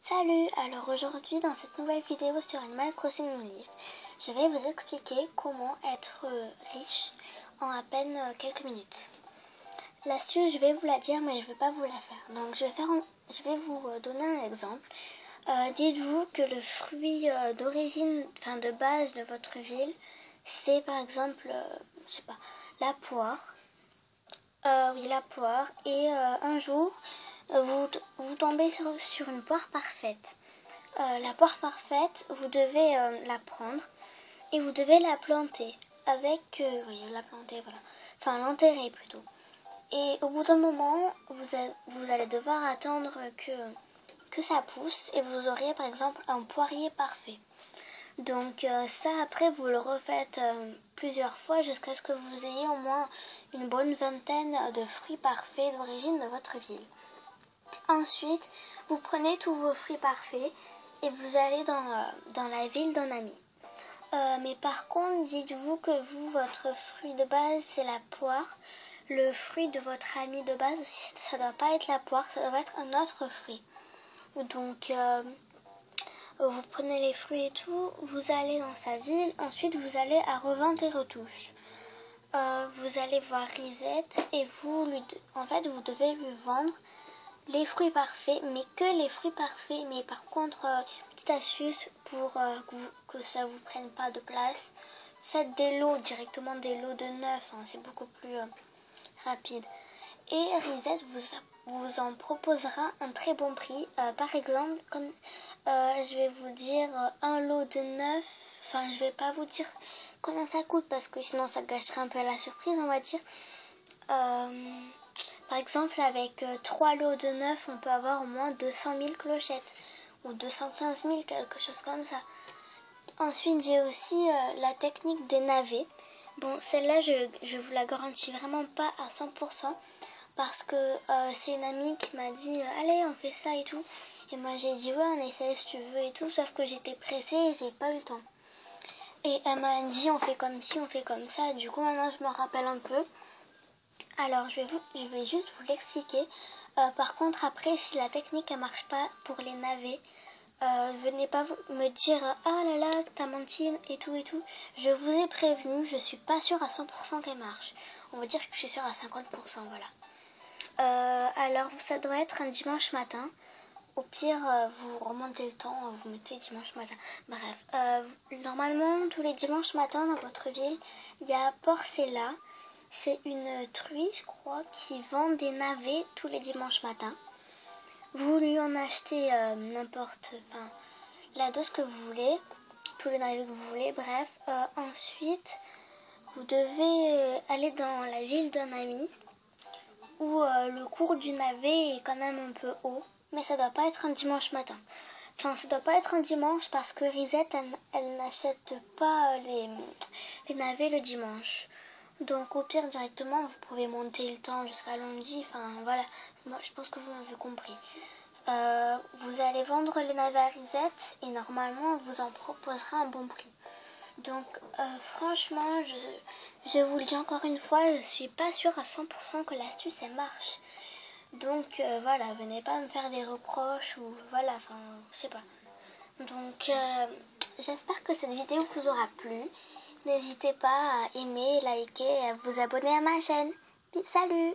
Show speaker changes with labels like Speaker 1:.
Speaker 1: Salut! Alors aujourd'hui dans cette nouvelle vidéo sur Animal Crossing New Leaf, je vais vous expliquer comment être riche en à peine quelques minutes. L'astuce, je vais vous la dire mais je ne vais pas vous la faire. Donc je vais vous donner un exemple. Dites-vous que le fruit d'origine, de base de votre ville, c'est par exemple, je sais pas, la poire. Oui, la poire. Et un jour, vous tombez sur une poire parfaite. La poire parfaite, vous devez la prendre et vous devez la planter avec, la planter, voilà. Enfin, l'enterrer plutôt. Et au bout d'un moment, vous allez devoir attendre que ça pousse et vous aurez par exemple un poirier parfait. Donc ça, après, vous le refaites plusieurs fois jusqu'à ce que vous ayez au moins une bonne vingtaine de fruits parfaits d'origine de votre ville. Ensuite, vous prenez tous vos fruits parfaits et vous allez dans la ville d'un ami. Mais par contre, dites-vous que votre fruit de base, c'est la poire. Le fruit de votre ami de base aussi, ça ne doit pas être la poire, ça doit être un autre fruit. Donc, vous prenez les fruits et tout, vous allez dans sa ville, ensuite vous allez à Revente et Retouche. Vous allez voir Risette et vous devez lui vendre les fruits parfaits, mais que les fruits parfaits. Mais par contre, petite astuce pour que ça vous prenne pas de place, faites directement des lots de 9, c'est beaucoup plus rapide. Et Risette vous en proposera un très bon prix. Par exemple, comme je vais vous dire un lot de 9, je vais pas vous dire combien ça coûte parce que sinon ça gâcherait un peu la surprise, on va dire. Par exemple, avec 3 lots de 9, on peut avoir au moins 200 000 clochettes ou 215 000, quelque chose comme ça. Ensuite, j'ai aussi la technique des navets. Bon, celle-là, je vous la garantis vraiment pas à 100% parce que c'est une amie qui m'a dit allez, on fait ça et tout. Et moi, j'ai dit ouais, on essaie si tu veux et tout, sauf que j'étais pressée et j'ai pas eu le temps. Et elle m'a dit on fait comme ci, on fait comme ça. Du coup, maintenant, je me rappelle un peu. Alors, je vais juste vous l'expliquer. Par contre, après, si la technique ne marche pas pour les navets, venez pas me dire ah là là, t'as menti et tout et tout. Je vous ai prévenu, je suis pas sûre à 100% qu'elle marche. On va dire que je suis sûre à 50%, voilà. Alors, ça doit être un dimanche matin. Au pire, vous remontez le temps, vous mettez dimanche matin. Bref, normalement, tous les dimanches matins dans votre ville, il y a Porcella. C'est une truie, je crois, qui vend des navets tous les dimanches matins. Vous lui en achetez la dose que vous voulez, tous les navets que vous voulez, bref. Ensuite, vous devez aller dans la ville d'un ami où le cours du navet est quand même un peu haut, mais ça doit pas être un dimanche matin. Ça doit pas être un dimanche parce que Risette, elle n'achète pas les navets le dimanche. Donc au pire directement vous pouvez monter le temps jusqu'à lundi, voilà, moi je pense que vous m'avez compris. Vous allez vendre les navets à Risette et normalement on vous en proposera un bon prix. Donc franchement je vous le dis encore une fois, je suis pas sûre à 100% que l'astuce elle marche. Donc voilà, venez pas me faire des reproches ou voilà, je sais pas. Donc j'espère que cette vidéo vous aura plu. N'hésitez pas à aimer, liker et à vous abonner à ma chaîne. Salut!